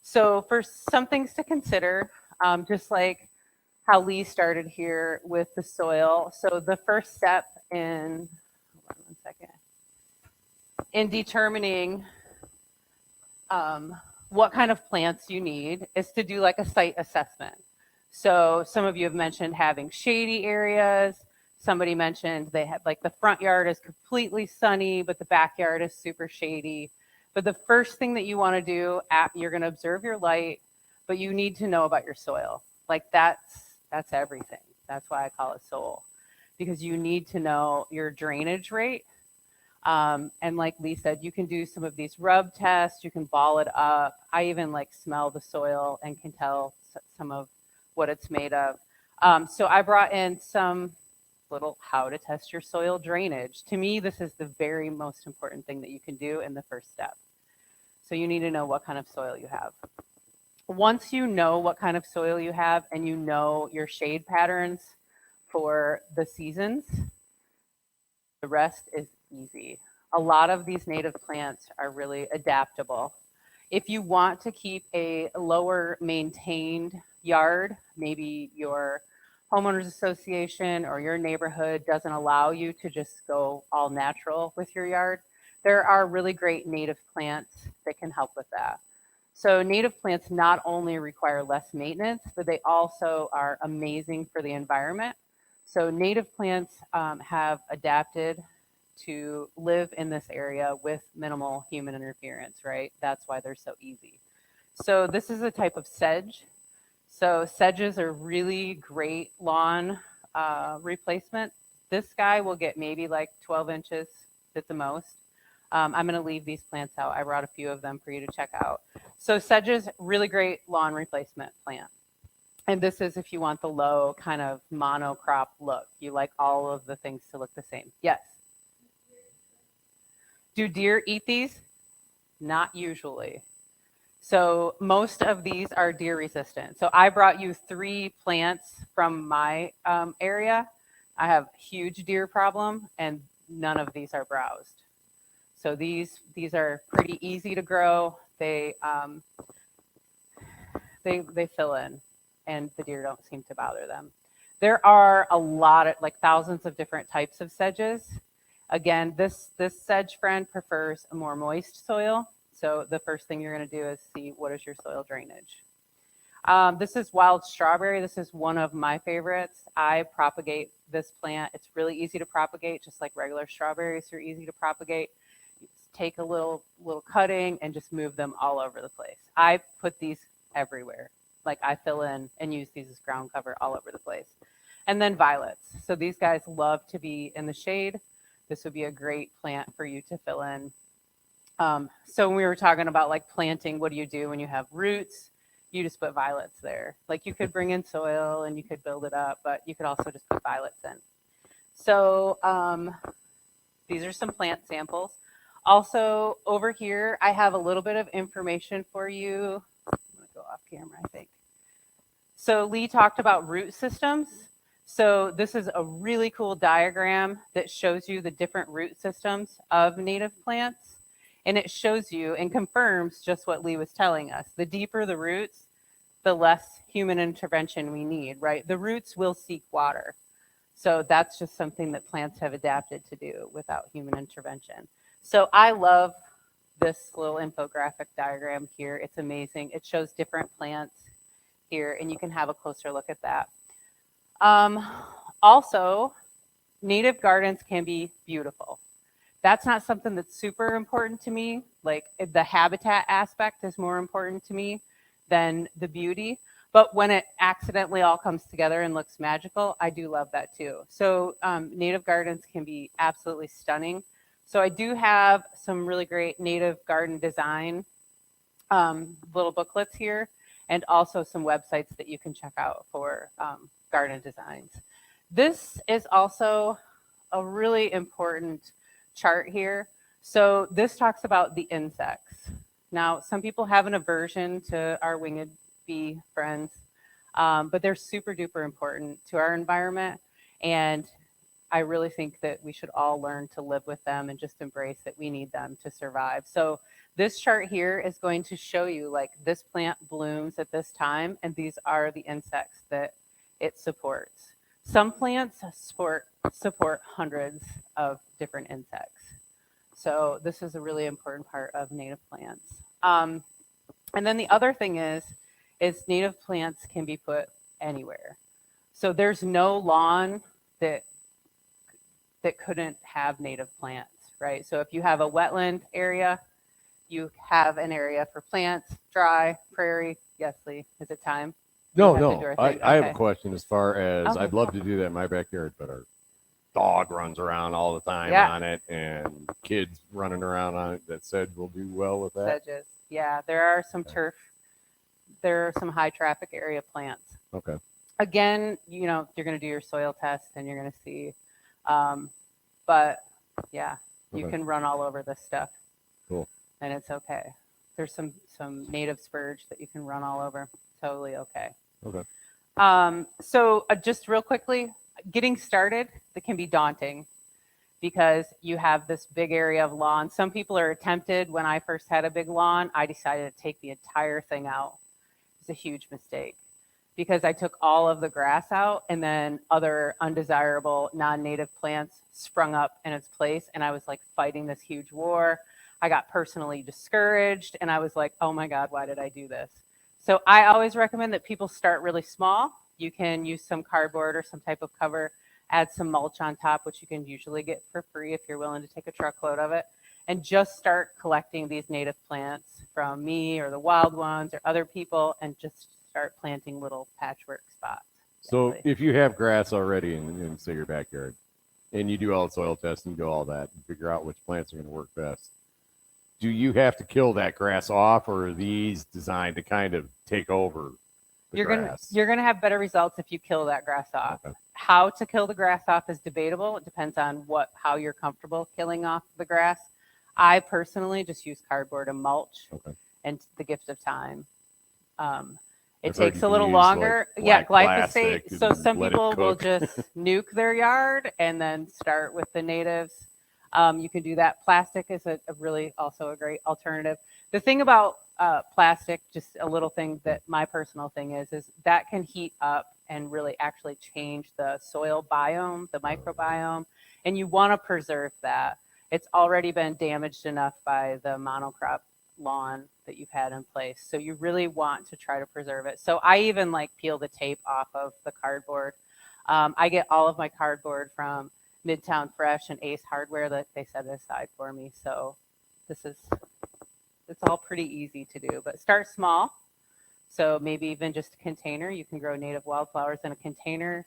So for some things to consider, just like how Lee started here with the soil. So the first step in determining what kind of plants you need is to do like a site assessment. So some of you have mentioned having shady areas. Somebody mentioned they have like the front yard is completely sunny, but the backyard is super shady. But the first thing that you want to do, you're going to observe your light, but you need to know about your soil. Like that's everything. That's why I call it soil, because you need to know your drainage rate. And like Lee said, you can do some of these rub tests. You can ball it up. I even smell the soil and can tell some of what it's made of. So I brought in some little how to test your soil drainage. To me, this is the very most important thing that you can do in the first step. So you need to know what kind of soil you have. Once you know what kind of soil you have and you know your shade patterns for the seasons, the rest is easy. A lot of these native plants are really adaptable. If you want to keep a lower maintained yard, maybe your homeowners association or your neighborhood doesn't allow you to just go all natural with your yard, there are really great native plants that can help with that. So native plants not only require less maintenance, but they also are amazing for the environment. So native plants have adapted to live in this area with minimal human interference, right? That's why they're so easy. So this is a type of sedge. So sedges are really great lawn replacement. This guy will get maybe like 12 inches at the most. I'm going to leave these plants out. I brought a few of them for you to check out. So sedges, really great lawn replacement plant. And this is if you want the low kind of monocrop look. You like all of the things to look the same. Yes. Do deer eat these? Not usually. So most of these are deer resistant. So I brought you 3 plants from my area. I have huge deer problem, and none of these are browsed. So these are pretty easy to grow. They fill in, and the deer don't seem to bother them. There are a lot of, like, thousands of different types of sedges. Again, this sedge friend prefers a more moist soil. So the first thing you're going to do is see what is your soil drainage. This is wild strawberry. This is one of my favorites. I propagate this plant. It's really easy to propagate, just like regular strawberries are easy to propagate. You just take a little cutting and just move them all over the place. I put these everywhere. Like, I fill in and use these as ground cover all over the place. And then violets. So these guys love to be in the shade. This would be a great plant for you to fill in. So when we were talking about like planting, what do you do when you have roots? You just put violets there. Like, you could bring in soil and you could build it up, but you could also just put violets in. So these are some plant samples. Also over here, I have a little bit of information for you. I'm gonna go off camera, I think. So Lee talked about root systems. So this is a really cool diagram that shows you the different root systems of native plants. And it shows you and confirms just what Lee was telling us. The deeper the roots, the less human intervention we need, right? The roots will seek water. So that's just something that plants have adapted to do without human intervention. So I love this little infographic diagram here. It's amazing. It shows different plants here, and you can have a closer look at that. Also, native gardens can be beautiful. That's not something that's super important to me. Like, the habitat aspect is more important to me than the beauty. But when it accidentally all comes together and looks magical, I do love that too. So native gardens can be absolutely stunning. So I do have some really great native garden design little booklets here, and also some websites that you can check out for garden designs. This is also a really important chart here. So this talks about the insects. Now, some people have an aversion to our winged bee friends, but they're super duper important to our environment. And I really think that we should all learn to live with them and just embrace that we need them to survive. So this chart here is going to show you, like, this plant blooms at this time, and these are the insects that it supports. Some plants support hundreds of different insects. So this is a really important part of native plants. And then the other thing is native plants can be put anywhere. So there's no lawn that couldn't have native plants, right? So if you have a wetland area, you have an area for plants, dry, prairie. Yes, Lee, is it time? No. I have a question as far as I'd love to do that in my backyard, but our dog runs around all the time on it, and kids running around on it. That sedge will do well with that. Sedges. Yeah, there are some turf. There are some high traffic area plants. Okay. Again, you know, you're going to do your soil test and you're going to see. But yeah, you can run all over this stuff. Cool. And it's okay. There's some native spurge that you can run all over. Totally okay. Okay. So just real quickly, getting started, that can be daunting because you have this big area of lawn. Some people are tempted. When I first had a big lawn, I decided to take the entire thing out. It's a huge mistake because I took all of the grass out, and then other undesirable non-native plants sprung up in its place, and I was like fighting this huge war. I got personally discouraged, and I was like, oh my God, why did I do this? So I always recommend that people start really small. You can use some cardboard or some type of cover add some mulch on top, which you can usually get for free if you're willing to take a truckload of it, and just start collecting these native plants from me or the wild ones or other people, and just start planting little patchwork spots. So if you have grass already in say your backyard, and you do all the soil tests and do all that and figure out which plants are going to work best, do you have to kill that grass off, or are these designed to kind of take over the grass? You're gonna have better results if you kill that grass off. Okay. How to kill the grass off is debatable. It depends on how you're comfortable killing off the grass. I personally just use cardboard and mulch, and the gift of time. It takes a little longer. Like glyphosate. So some people will just nuke their yard and then start with the natives. You can do that. Plastic is a really also a great alternative. The thing about plastic, just a little thing that my personal thing is that can heat up and really actually change the soil biome, the microbiome, and you want to preserve that. It's already been damaged enough by the monocrop lawn that you've had in place. So you really want to try to preserve it. So I even like peel the tape off of the cardboard. I get all of my cardboard from Midtown Fresh and Ace Hardware that they set aside for me. So it's all pretty easy to do, but start small. So maybe even just a container. You can grow native wildflowers in a containers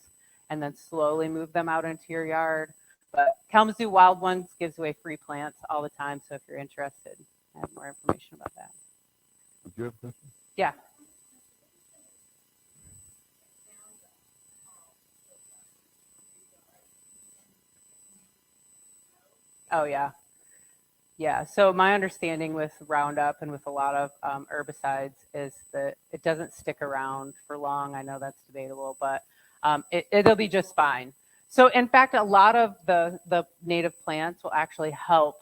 and then slowly move them out into your yard. But Kalamazoo Wild Ones gives away free plants all the time. So if you're interested, I have more information about that. Do you have a question? Yeah. Oh, yeah. Yeah. So my understanding with Roundup and with a lot of herbicides is that it doesn't stick around for long. I know that's debatable, but it'll be just fine. So in fact, a lot of the native plants will actually help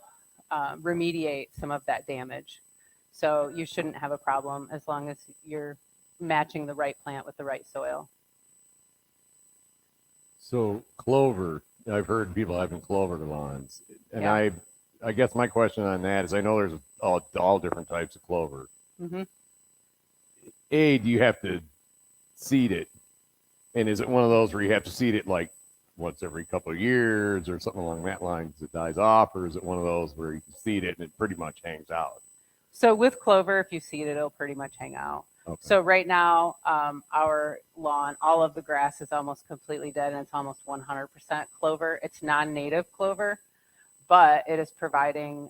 remediate some of that damage. So you shouldn't have a problem as long as you're matching the right plant with the right soil. So clover, I've heard people having clover lawns, and yeah. I guess my question on that is, I know there's all different types of clover. Mm-hmm. Do you have to seed it? And is it one of those where you have to seed it like once every couple of years or something along that line because it dies off? Or is it one of those where you can seed it and it pretty much hangs out? So with clover, if you seed it, it'll pretty much hang out. Okay. So right now, our lawn, all of the grass is almost completely dead, and it's almost 100% clover. It's non-native clover, but it is providing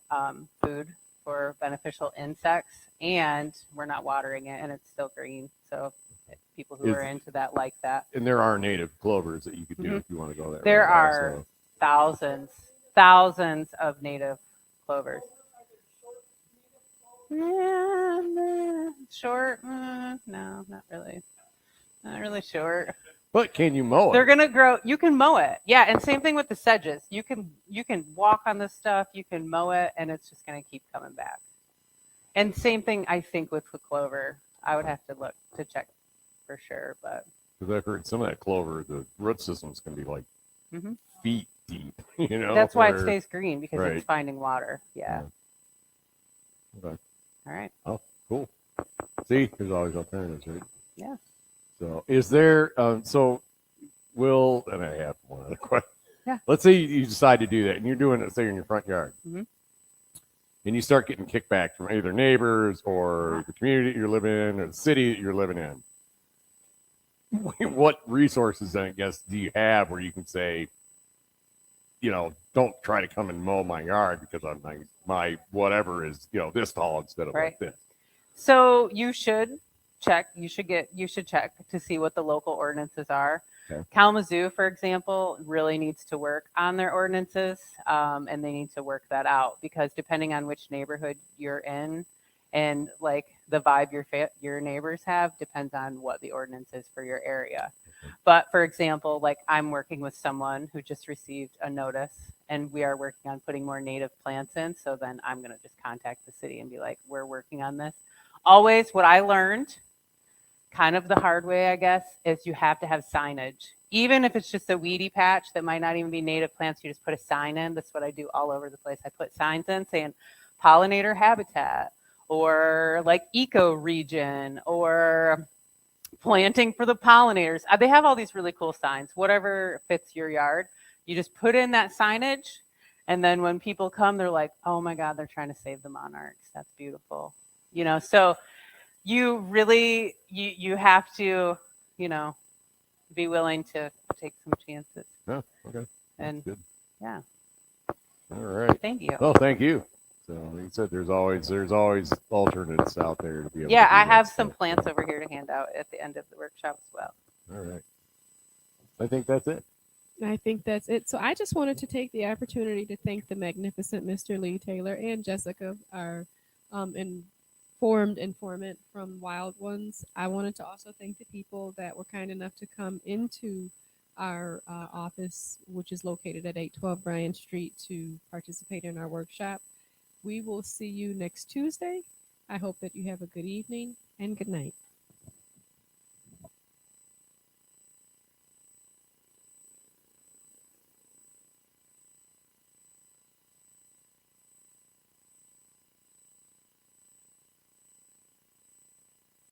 food for beneficial insects, and we're not watering it, and it's still green. So people who are into that like that. And there are native clovers that you could do if you want to go there. There are thousands of native clovers. Short? No, not really. Not really short. But can you mow it? They're gonna grow. You can mow it. Yeah, and same thing with the sedges. You can walk on this stuff. You can mow it, and it's just gonna keep coming back. And same thing, I think, with the clover. I would have to look to check for sure, but because I've heard some of that clover, the root systems can be like feet deep. You know, that's why it stays green, because it's finding water. Yeah. Okay. All right. Oh, cool. See, there's always alternatives, right? Yeah. So is there, and I have one other question. Yeah. Let's say you decide to do that, and you're doing it, say, in your front yard. Mm-hmm. And you start getting kickback from either neighbors or the community that you're living in or the city that you're living in. What resources, I guess, do you have where you can say, don't try to come and mow my yard because my whatever is, this tall instead of like this. So you should check. You should check to see what the local ordinances are. Okay. Kalamazoo, for example, really needs to work on their ordinances, and they need to work that out, because depending on which neighborhood you're in and like the vibe your neighbors have depends on what the ordinance is for your area. Okay. But for example, like I'm working with someone who just received a notice, and we are working on putting more native plants in. So then I'm going to just contact the city and be like, we're working on this. Always what I learned, kind of the hard way, I guess, is you have to have signage. Even if it's just a weedy patch that might not even be native plants, you just put a sign in. That's what I do all over the place. I put signs in saying pollinator habitat, or like eco region, or planting for the pollinators. They have all these really cool signs. Whatever fits your yard, you just put in that signage, and then when people come, they're like, "Oh my God, they're trying to save the monarchs. That's beautiful." So you really you have to be willing to take some chances. Oh, okay. And good. Yeah. All right. Thank you. Oh, thank you. So like you said, there's always alternates out there to be able. Yeah, to do I have that some stuff. plants over here to hand out at the end of the workshop as well. All right. I think that's it. I think that's it. So I just wanted to take the opportunity to thank the magnificent Mr. Lee Taylor and Jessica, our informed informant from Wild Ones. I wanted to also thank the people that were kind enough to come into our office, which is located at 812 Bryant Street, to participate in our workshop. We will see you next Tuesday. I hope that you have a good evening and good night.